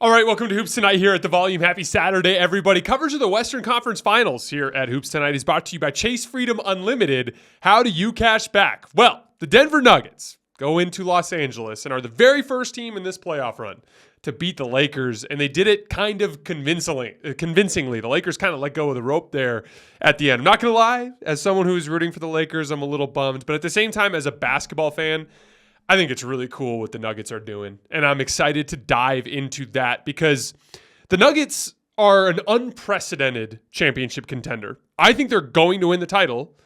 All right, welcome to Hoops Tonight here at The Volume. Happy Saturday, everybody. Coverage of the Western Conference Finals here at Hoops Tonight is brought to you by Chase Freedom Unlimited. How do you cash back? Well, the Denver Nuggets go into Los Angeles and are the very first team in this playoff run to beat the Lakers, and they did it kind of convincingly. The Lakers kind of let go of the rope there at the end. I'm not going to lie, as someone who's rooting for the Lakers, I'm a little bummed, but at the same time, as a basketball fan, I think it's really cool what the Nuggets are doing, and I'm excited to dive into that because the Nuggets are an unprecedented championship contender. I think they're going to win the title,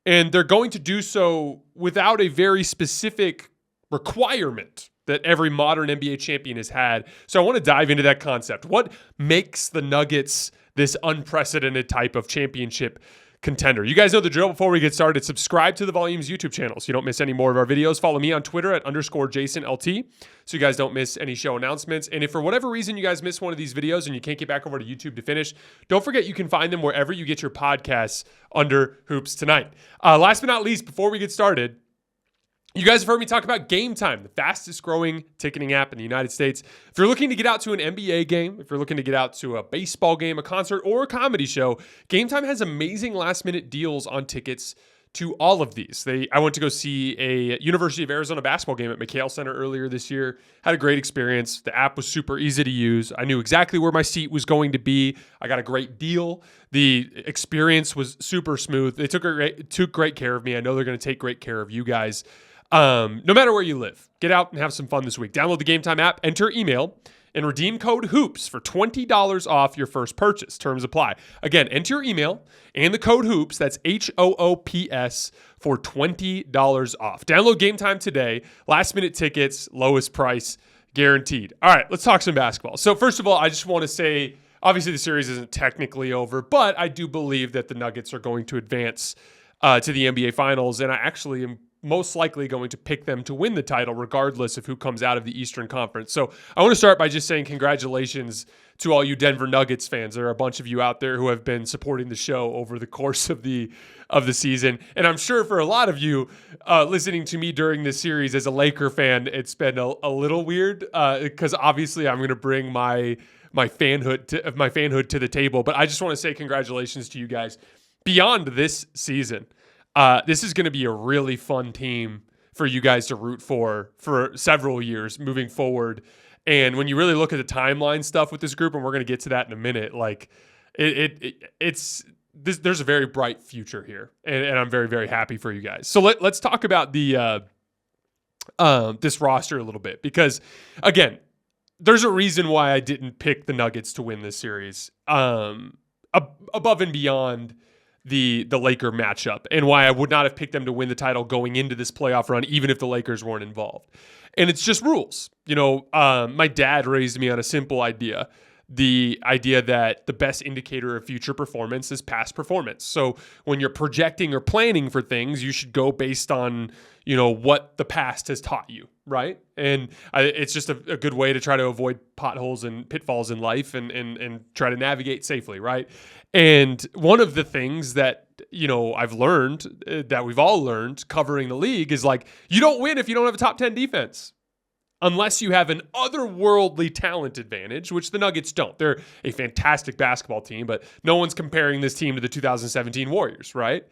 and they're going to do so without a very specific requirement that every modern NBA champion has had. So I want to dive into that concept. What makes the Nuggets this unprecedented type of championship contender? You guys know the drill. Before we get started, subscribe to the Volume's YouTube channel so you don't miss any more of our videos. Follow me on Twitter at _JasonLT so you guys don't miss any show announcements. And if for whatever reason you guys miss one of these videos and you can't get back over to YouTube to finish, don't forget you can find them wherever you get your podcasts under Hoops Tonight. Last but not least, before we get started, you guys have heard me talk about Game Time, the fastest growing ticketing app in the United States. If you're looking to get out to an NBA game, if you're looking to get out to a baseball game, a concert, or a comedy show, Game Time has amazing last-minute deals on tickets to all of these. I went to go see a University of Arizona basketball game at McHale Center earlier this year. Had a great experience. The app was super easy to use. I knew exactly where my seat was going to be. I got a great deal. The experience was super smooth. They took great care of me. I know they're going to take great care of you guys. No matter where you live, get out and have some fun this week. Download the Game Time app, enter email, and redeem code HOOPS for $20 off your first purchase. Terms apply. Again, enter your email and the code HOOPS, that's HOOPS, for $20 off. Download Game Time today. Last minute tickets, lowest price, guaranteed. All right, let's talk some basketball. So first of all, I just want to say, obviously the series isn't technically over, but I do believe that the Nuggets are going to advance to the NBA Finals, and I actually am most likely going to pick them to win the title regardless of who comes out of the Eastern Conference. So I want to start by just saying congratulations to all you Denver Nuggets fans. There are a bunch of you out there who have been supporting the show over the course of the season. And I'm sure for a lot of you listening to me during this series as a Laker fan, it's been a little weird because obviously I'm going to bring my fanhood to the table. But I just want to say congratulations to you guys beyond this season. This is going to be a really fun team for you guys to root for several years moving forward. And when you really look at the timeline stuff with this group, and we're going to get to that in a minute, like there's a very bright future here, and I'm very, very happy for you guys. So let's talk about the this roster a little bit, because again, there's a reason why I didn't pick the Nuggets to win this series above and beyond the Laker matchup, and why I would not have picked them to win the title going into this playoff run, even if the Lakers weren't involved. And it's just rules. You know, my dad raised me on a simple idea. The idea that the best indicator of future performance is past performance. So when you're projecting or planning for things, you should go based on, you know, what the past has taught you, right? And it's just a good way to try to avoid potholes and pitfalls in life and try to navigate safely, right? And one of the things that, you know, I've learned, that we've all learned covering the league, is like, you don't win if you don't have a top 10 defense. Unless you have an otherworldly talent advantage, which the Nuggets don't. They're a fantastic basketball team, but no one's comparing this team to the 2017 Warriors, right?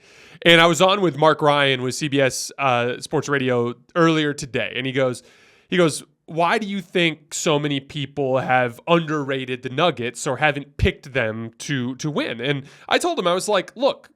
And I was on with Mark Ryan with CBS Sports Radio earlier today, and he goes, why do you think so many people have underrated the Nuggets or haven't picked them to win? And I told him, I was like, look,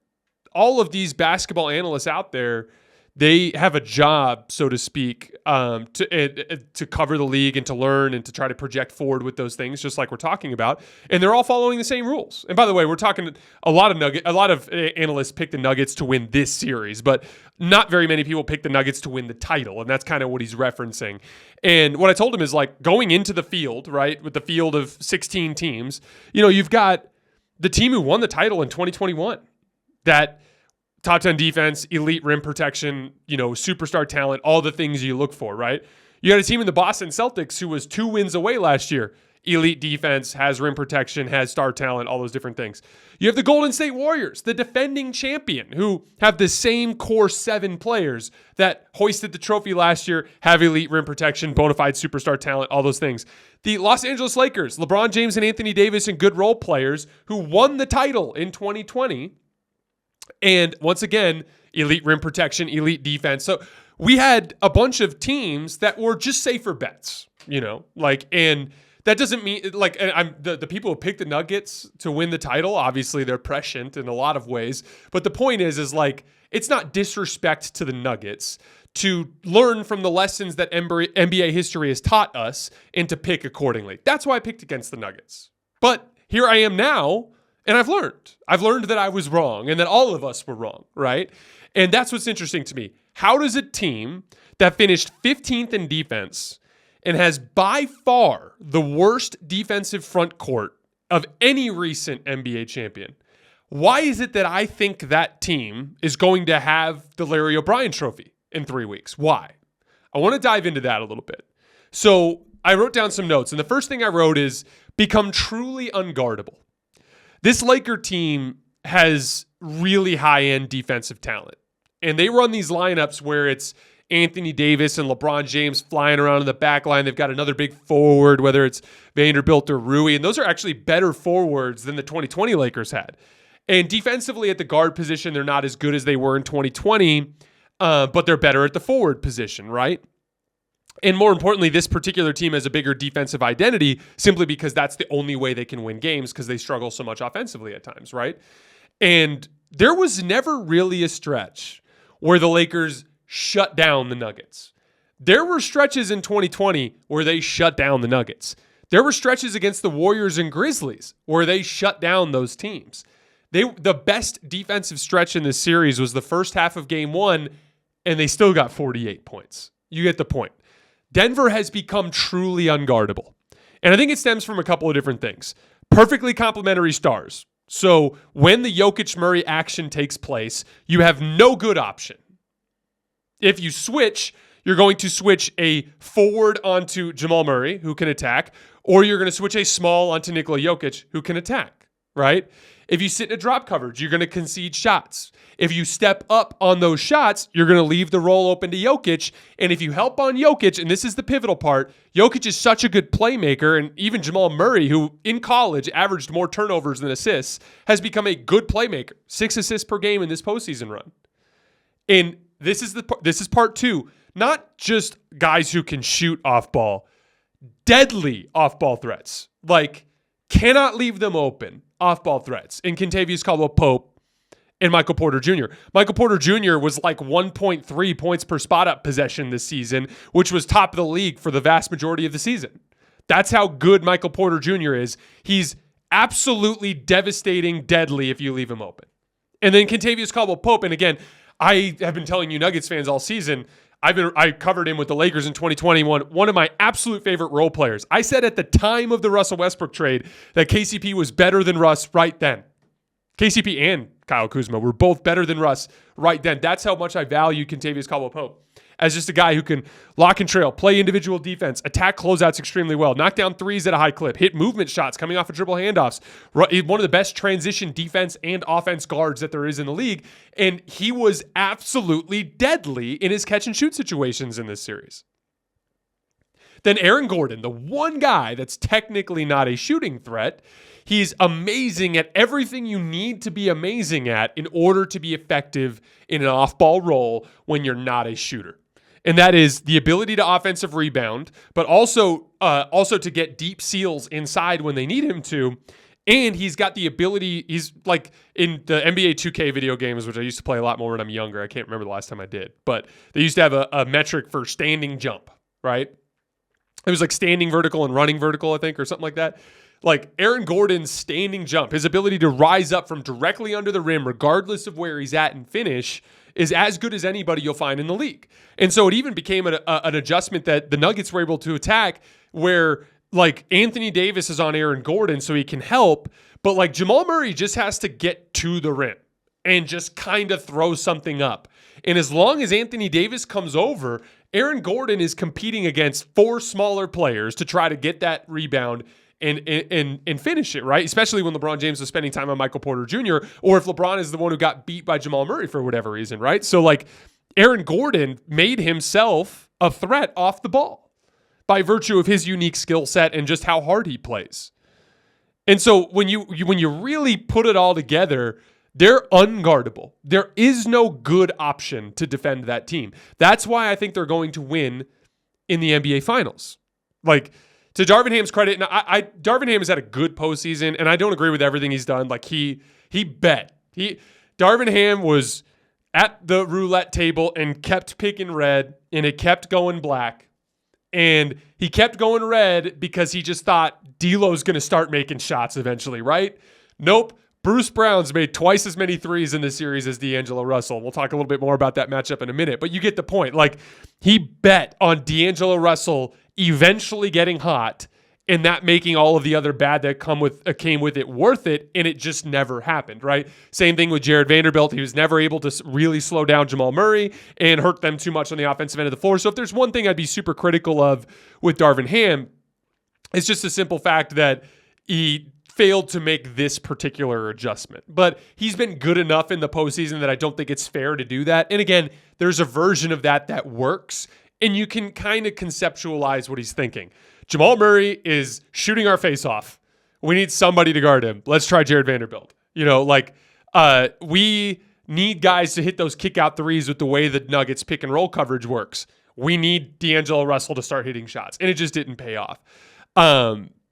all of these basketball analysts out there, they have a job, so to speak, to cover the league and to learn and to try to project forward with those things, just like we're talking about. And they're all following the same rules. And by the way, we're talking a lot of analysts pick the Nuggets to win this series, but not very many people pick the Nuggets to win the title. And that's kind of what he's referencing. And what I told him is, like, going into the field, right, with the field of 16 teams, you know, you've got the team who won the title in 2021, that top 10 defense, elite rim protection, you know, superstar talent, all the things you look for, right? You got a team in the Boston Celtics who was 2 wins away last year. elite defense, has rim protection, has star talent, all those different things. You have the Golden State Warriors, the defending champion, who have the same core 7 players that hoisted the trophy last year, have elite rim protection, bona fide superstar talent, all those things. The Los Angeles Lakers, LeBron James and Anthony Davis, and good role players who won the title in 2020. And once again, elite rim protection, elite defense. So we had a bunch of teams that were just safer bets, and that doesn't mean and the people who picked the Nuggets to win the title, obviously they're prescient in a lot of ways. But the point is it's not disrespect to the Nuggets to learn from the lessons that NBA history has taught us and to pick accordingly. That's why I picked against the Nuggets. But here I am now, and I've learned. I've learned that I was wrong and that all of us were wrong, right? And that's what's interesting to me. How does a team that finished 15th in defense and has by far the worst defensive front court of any recent NBA champion, why is it that I think that team is going to have the Larry O'Brien trophy in 3 weeks? Why? I want to dive into that a little bit. So I wrote down some notes, and the first thing I wrote is become truly unguardable. This Laker team has really high-end defensive talent, and they run these lineups where it's Anthony Davis and LeBron James flying around in the back line. They've got another big forward, whether it's Vanderbilt or Rui, and those are actually better forwards than the 2020 Lakers had. And defensively at the guard position, they're not as good as they were in 2020, but they're better at the forward position, right? And more importantly, this particular team has a bigger defensive identity simply because that's the only way they can win games because they struggle so much offensively at times, right? And there was never really a stretch where the Lakers shut down the Nuggets. There were stretches in 2020 where they shut down the Nuggets. There were stretches against the Warriors and Grizzlies where they shut down those teams. The best defensive stretch in this series was the first half of game 1, and they still got 48 points. You get the point. Denver has become truly unguardable. And I think it stems from a couple of different things. Perfectly complementary stars. So when the Jokic Murray action takes place, you have no good option. If you switch, you're going to switch a forward onto Jamal Murray, who can attack, or you're going to switch a small onto Nikola Jokic, who can attack, right? If you sit in a drop coverage, you're going to concede shots. If you step up on those shots, you're going to leave the role open to Jokic. And if you help on Jokic, and this is the pivotal part, Jokic is such a good playmaker, and even Jamal Murray, who in college averaged more turnovers than assists, has become a good playmaker. 6 assists per game in this postseason run. And this is part 2. Not just guys who can shoot off ball, deadly off ball threats. Cannot leave them open. Off-ball threats in Kentavious Caldwell-Pope and Michael Porter Jr. Michael Porter Jr. was 1.3 points per spot-up possession this season, which was top of the league for the vast majority of the season. That's how good Michael Porter Jr. is. He's absolutely devastating, deadly if you leave him open. And then Kentavious Caldwell-Pope, and again, I have been telling you Nuggets fans all season, I covered him with the Lakers in 2021, one of my absolute favorite role players. I said at the time of the Russell Westbrook trade that KCP was better than Russ right then. KCP and Kyle Kuzma were both better than Russ right then. That's how much I value Kentavious Caldwell-Pope as just a guy who can lock and trail, play individual defense, attack closeouts extremely well, knock down threes at a high clip, hit movement shots coming off of dribble handoffs. One of the best transition defense and offense guards that there is in the league. And he was absolutely deadly in his catch and shoot situations in this series. Then Aaron Gordon, the one guy that's technically not a shooting threat, he's amazing at everything you need to be amazing at in order to be effective in an off-ball role when you're not a shooter. And that is the ability to offensive rebound, but also to get deep seals inside when they need him to. And he's got the ability, he's like in the NBA 2K video games, which I used to play a lot more when I'm younger. I can't remember the last time I did, but they used to have a metric for standing jump, right? It was like standing vertical and running vertical, I think, or something like that. Like Aaron Gordon's standing jump, his ability to rise up from directly under the rim, regardless of where he's at and finish, is as good as anybody you'll find in the league. And so it even became an adjustment that the Nuggets were able to attack where like Anthony Davis is on Aaron Gordon so he can help, but like Jamal Murray just has to get to the rim and just kind of throw something up. And as long as Anthony Davis comes over, Aaron Gordon is competing against 4 smaller players to try to get that rebound and finish it, right? Especially when LeBron James was spending time on Michael Porter Jr., or if LeBron is the one who got beat by Jamal Murray for whatever reason, right? So like Aaron Gordon made himself a threat off the ball by virtue of his unique skill set and just how hard he plays. And so when you really put it all together, they're unguardable. There is no good option to defend that team. That's why I think they're going to win in the NBA Finals. Like, to Darvin Ham's credit, and Darvin Ham has had a good postseason, and I don't agree with everything he's done. Like, he bet. Darvin Ham was at the roulette table and kept picking red, and it kept going black. And he kept going red because he just thought D'Lo's going to start making shots eventually, right? Nope. Bruce Brown's made twice as many threes in this series as D'Angelo Russell. We'll talk a little bit more about that matchup in a minute, but you get the point. Like, he bet on D'Angelo Russell eventually getting hot and that making all of the other bad that came with it worth it, and it just never happened, right? Same thing with Jared Vanderbilt. He was never able to really slow down Jamal Murray and hurt them too much on the offensive end of the floor. So if there's one thing I'd be super critical of with Darvin Ham, it's just a simple fact that he failed to make this particular adjustment. But he's been good enough in the postseason that I don't think it's fair to do that. And again, there's a version of that works, and you can kind of conceptualize what he's thinking. Jamal Murray is shooting our face off. We need somebody to guard him. Let's try Jared Vanderbilt. We need guys to hit those kick out threes with the way the Nuggets pick and roll coverage works. We need D'Angelo Russell to start hitting shots, and it just didn't pay off.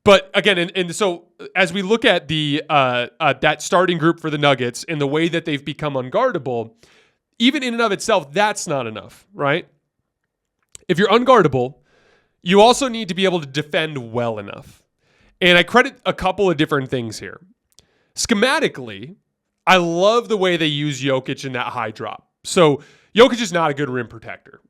But again, and so as we look at the that starting group for the Nuggets and the way that they've become unguardable, even in and of itself, that's not enough, right? If you're unguardable, you also need to be able to defend well enough. And I credit a couple of different things here. Schematically, I love the way they use Jokic in that high drop. So Jokic is not a good rim protector.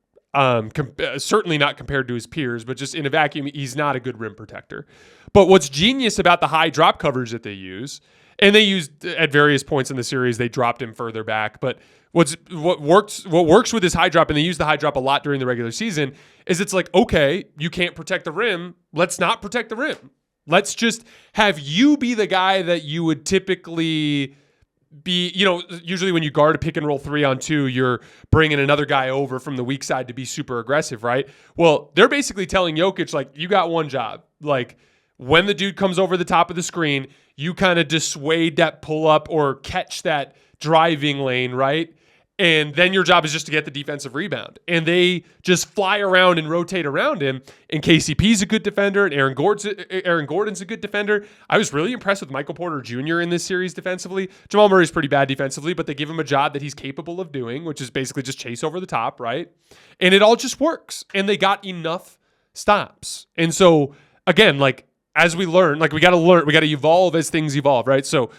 Certainly not compared to his peers, but just in a vacuum, he's not a good rim protector. But what's genius about the high drop coverage that they use, and they used at various points in the series, they dropped him further back. But what works with this high drop, and they use the high drop a lot during the regular season, is it's like, okay, you can't protect the rim. Let's not protect the rim. Let's just have you be the guy that you would typically be, usually when you guard a pick and roll 3-on-2, you're bringing another guy over from the weak side to be super aggressive, right? Well, they're basically telling Jokic, like, you got one job. Like, when the dude comes over the top of the screen, you kind of dissuade that pull up or catch that driving lane, right? And then your job is just to get the defensive rebound. And they just fly around and rotate around him. And KCP's a good defender, and Aaron Gordon's a good defender. I was really impressed with Michael Porter Jr. in this series defensively. Jamal Murray's pretty bad defensively, but they give him a job that he's capable of doing, which is basically just chase over the top, right? And it all just works. And they got enough stops. And so, again, like, as we learn, like, we got to evolve as things evolve, right? So,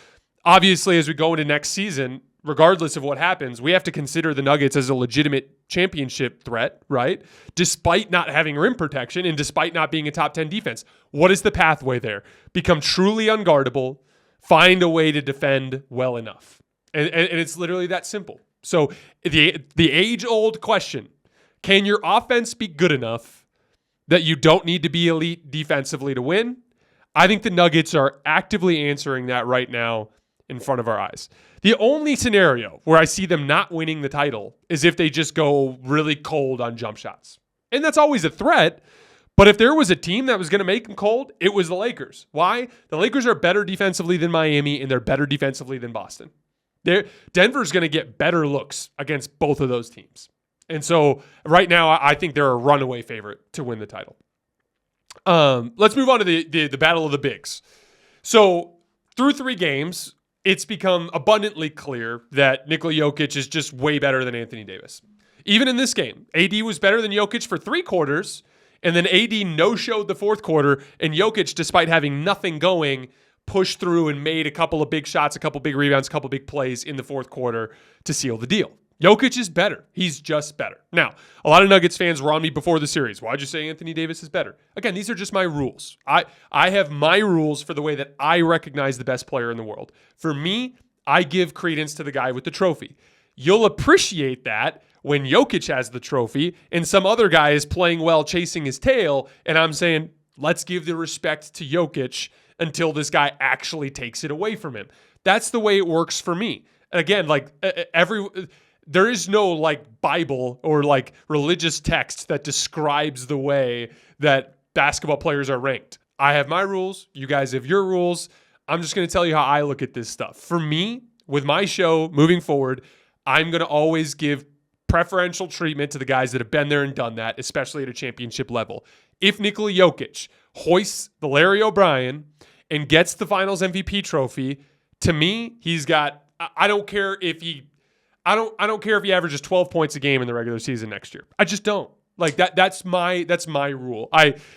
obviously, as we go into next season, regardless of what happens, we have to consider the Nuggets as a legitimate championship threat, right? Despite not having rim protection and despite not being a top 10 defense. What is the pathway there? Become truly unguardable, find a way to defend well enough. And it's literally that simple. So the age-old question, can your offense be good enough that you don't need to be elite defensively to win? I think the Nuggets are actively answering that right now in front of our eyes. The only scenario where I see them not winning the title is if they just go really cold on jump shots. And that's always a threat. But if there was a team that was going to make them cold, it was the Lakers. Why? The Lakers are better defensively than Miami, and they're better defensively than Boston. Denver's going to get better looks against both of those teams. And so right now, I think they're a runaway favorite to win the title. Let's move on to the battle of the bigs. So through 3 games, it's become abundantly clear that Nikola Jokic is just way better than Anthony Davis. Even in this game, AD was better than Jokic for 3 quarters, and then AD no-showed the 4th quarter, and Jokic, despite having nothing going, pushed through and made a couple of big shots, a couple big rebounds, a couple big plays in the 4th quarter to seal the deal. Jokic is better. He's just better. Now, a lot of Nuggets fans were on me before the series. Why'd you say Anthony Davis is better? Again, these are just my rules. I have my rules for the way that I recognize the best player in the world. For me, I give credence to the guy with the trophy. You'll appreciate that when Jokic has the trophy and some other guy is playing well chasing his tail, and I'm saying, Let's give the respect to Jokic until this guy actually takes it away from him. That's the way it works for me. Again, like there is no like Bible or like religious text that describes the way that basketball players are ranked. I have my rules. You guys have your rules. I'm just going to tell you how I look at this stuff. For me, with my show moving forward, I'm going to always give preferential treatment to the guys that have been there and done that, especially at a championship level. If Nikola Jokic hoists the Larry O'Brien and gets the Finals MVP trophy, to me, he's got. I don't care if he averages 12 points a game in the regular season next year. I just don't. Like that. That's my rule.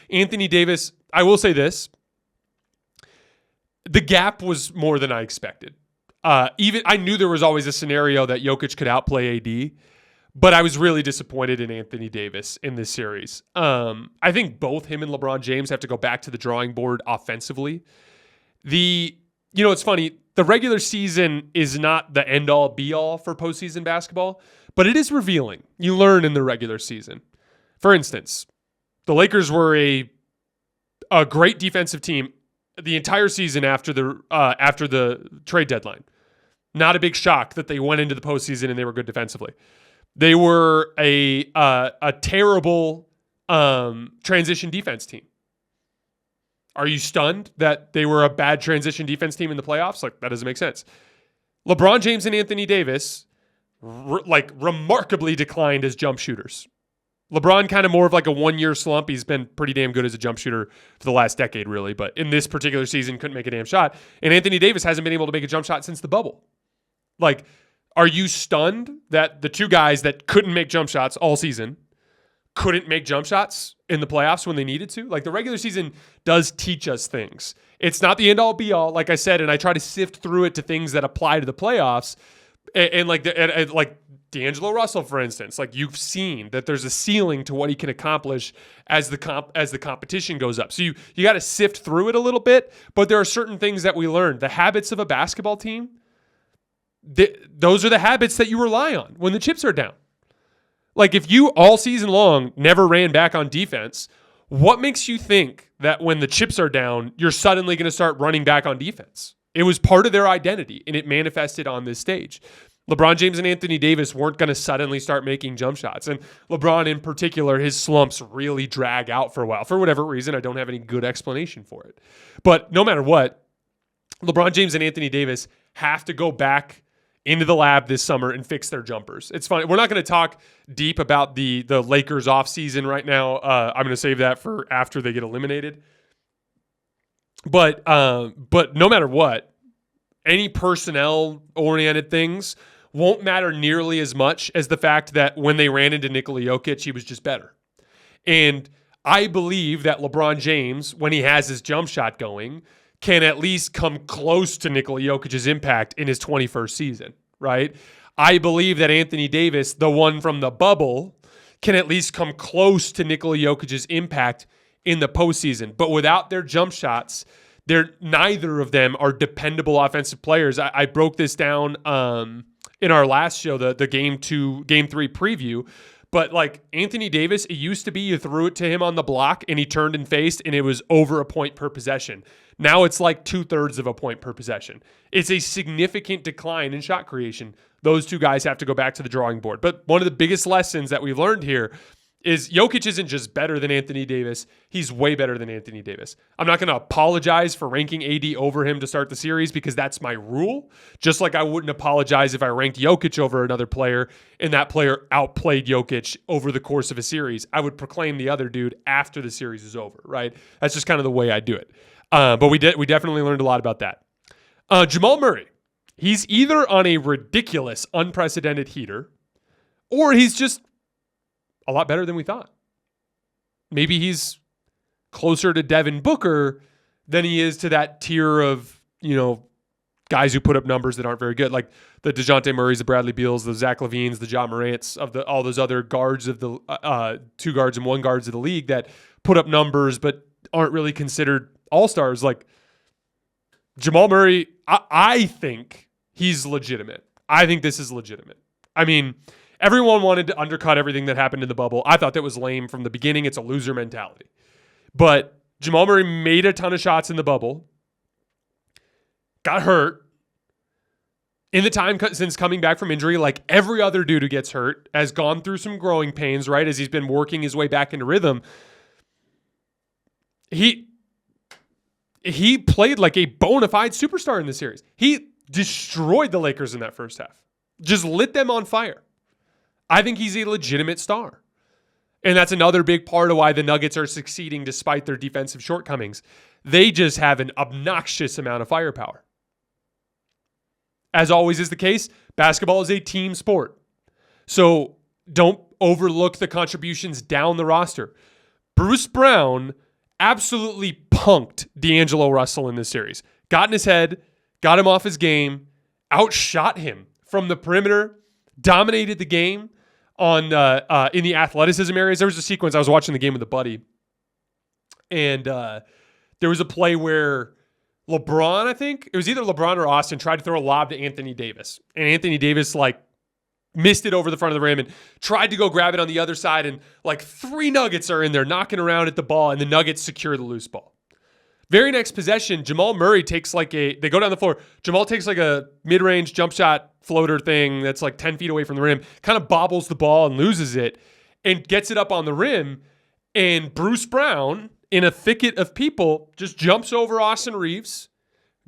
Anthony Davis. I will say this: the gap was more than I expected. Even I knew there was always a scenario that Jokic could outplay AD, but I was really disappointed in Anthony Davis in this series. I think both him and LeBron James have to go back to the drawing board offensively. It's funny. The regular season is not the end-all, be-all for postseason basketball, but it is revealing. You learn in the regular season. For instance, the Lakers were a great defensive team the entire season after the trade deadline. Not a big shock that they went into the postseason and they were good defensively. They were a terrible transition defense team. Are you stunned that they were a bad transition defense team in the playoffs? Like, that doesn't make sense. LeBron James and Anthony Davis remarkably declined as jump shooters. LeBron kind of more of like a one-year slump. He's been pretty damn good as a jump shooter for the last decade, really. But in this particular season, couldn't make a damn shot. And Anthony Davis hasn't been able to make a jump shot since the bubble. Like, are you stunned that the two guys that couldn't make jump shots all season couldn't make jump shots in the playoffs when they needed to? Like, the regular season does teach us things. It's not the end-all, be-all, like I said, and I try to sift through it to things that apply to the playoffs. And like D'Angelo Russell, for instance, like you've seen that there's a ceiling to what he can accomplish as the competition goes up. So you got to sift through it a little bit, but there are certain things that we learned. The habits of a basketball team, those are the habits that you rely on when the chips are down. Like if you all season long never ran back on defense, what makes you think that when the chips are down, you're suddenly going to start running back on defense? It was part of their identity, and it manifested on this stage. LeBron James and Anthony Davis weren't going to suddenly start making jump shots. And LeBron in particular, his slumps really drag out for a while. For whatever reason, I don't have any good explanation for it. But no matter what, LeBron James and Anthony Davis have to go back into the lab this summer and fix their jumpers. It's funny. We're not going to talk deep about the Lakers offseason right now. I'm going to save that for after they get eliminated. But no matter what, any personnel-oriented things won't matter nearly as much as the fact that when they ran into Nikola Jokic, he was just better. And I believe that LeBron James, when he has his jump shot going, can at least come close to Nikola Jokic's impact in his 21st season, right? I believe that Anthony Davis, the one from the bubble, can at least come close to Nikola Jokic's impact in the postseason. But without their jump shots, neither of them are dependable offensive players. I broke this down in our last show, the Game 3 preview. But like Anthony Davis, it used to be you threw it to him on the block and he turned and faced and it was over a point per possession. Now it's like 2/3 of a point per possession. It's a significant decline in shot creation. Those two guys have to go back to the drawing board. But one of the biggest lessons that we've learned here is Jokic isn't just better than Anthony Davis. He's way better than Anthony Davis. I'm not going to apologize for ranking AD over him to start the series because that's my rule. Just like I wouldn't apologize if I ranked Jokic over another player and that player outplayed Jokic over the course of a series. I would proclaim the other dude after the series is over, right? That's just kind of the way I do it. But we definitely learned a lot about that. Jamal Murray, he's either on a ridiculous, unprecedented heater or he's just a lot better than we thought. Maybe he's closer to Devin Booker than he is to that tier of, guys who put up numbers that aren't very good. Like the DeJounte Murrays, the Bradley Beals, the Zach LaVines, the Ja Morants, all those other guards of the 2 guards and 1 guards of the league that put up numbers but aren't really considered all-stars. Like Jamal Murray, I think he's legitimate. I think this is legitimate. I mean, everyone wanted to undercut everything that happened in the bubble. I thought that was lame from the beginning. It's a loser mentality. But Jamal Murray made a ton of shots in the bubble, got hurt. In the time since coming back from injury, like every other dude who gets hurt, has gone through some growing pains, right? As he's been working his way back into rhythm. He played like a bona fide superstar in this series. He destroyed the Lakers in that first half. Just lit them on fire. I think he's a legitimate star. And that's another big part of why the Nuggets are succeeding despite their defensive shortcomings. They just have an obnoxious amount of firepower. As always is the case, basketball is a team sport. So don't overlook the contributions down the roster. Bruce Brown absolutely punked D'Angelo Russell in this series. Got in his head, got him off his game, outshot him from the perimeter, dominated the game on in the athleticism areas. There was a sequence, I was watching the game with a buddy, and there was a play where LeBron, I think, it was either LeBron or Austin, tried to throw a lob to Anthony Davis. And Anthony Davis, missed it over the front of the rim and tried to go grab it on the other side. And, 3 Nuggets are in there knocking around at the ball, and the Nuggets secure the loose ball. Very next possession, Jamal Murray takes they go down the floor. Jamal takes a mid-range jump shot floater thing that's 10 feet away from the rim, kind of bobbles the ball and loses it, and gets it up on the rim. And Bruce Brown, in a thicket of people, just jumps over Austin Reeves,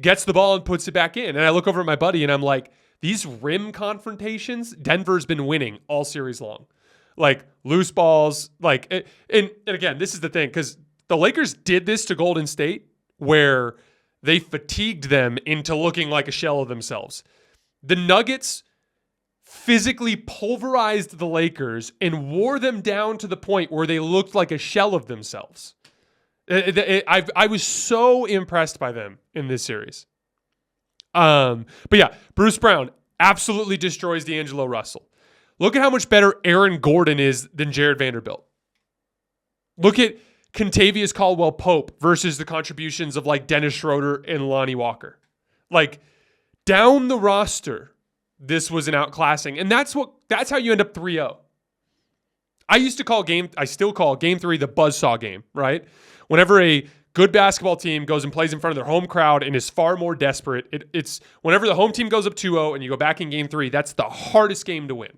gets the ball and puts it back in. And I look over at my buddy and I'm like, these rim confrontations, Denver's been winning all series long. Loose balls, and again, this is the thing, because the Lakers did this to Golden State where they fatigued them into looking like a shell of themselves. The Nuggets physically pulverized the Lakers and wore them down to the point where they looked like a shell of themselves. I was so impressed by them in this series. But yeah, Bruce Brown absolutely destroys D'Angelo Russell. Look at how much better Aaron Gordon is than Jared Vanderbilt. Look at Kentavious Caldwell-Pope versus the contributions of Dennis Schroeder and Lonnie Walker. Down the roster, this was an outclassing. And that's how you end up 3-0. I still call game 3 the buzzsaw game, right? Whenever a good basketball team goes and plays in front of their home crowd and is far more desperate, it's whenever the home team goes up 2-0 and you go back in game 3, that's the hardest game to win.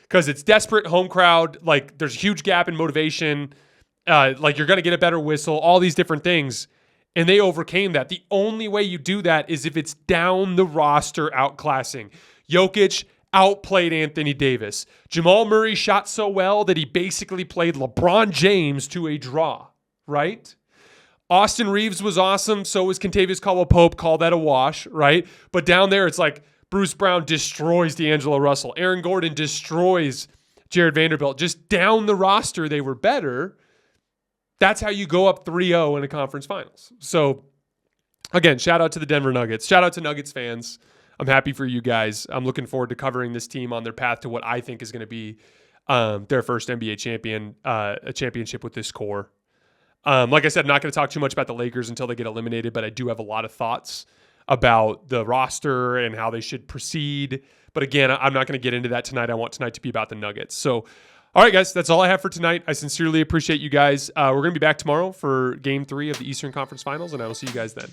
Because it's desperate, home crowd, there's a huge gap in motivation, you're going to get a better whistle, all these different things. And they overcame that. The only way you do that is if it's down the roster outclassing. Jokic outplayed Anthony Davis. Jamal Murray shot so well that he basically played LeBron James to a draw, right? Austin Reeves was awesome. So was Kentavious Caldwell-Pope. Call that a wash, right? But down there, it's Bruce Brown destroys D'Angelo Russell. Aaron Gordon destroys Jared Vanderbilt. Just down the roster, they were better. That's how you go up 3-0 in a conference finals. So, again, shout out to the Denver Nuggets. Shout out to Nuggets fans. I'm happy for you guys. I'm looking forward to covering this team on their path to what I think is going to be their first NBA a championship with this core. Like I said, I'm not going to talk too much about the Lakers until they get eliminated, but I do have a lot of thoughts about the roster and how they should proceed. But again, I'm not going to get into that tonight. I want tonight to be about the Nuggets. So, all right, guys, that's all I have for tonight. I sincerely appreciate you guys. We're going to be back tomorrow for Game 3 of the Eastern Conference Finals, and I will see you guys then.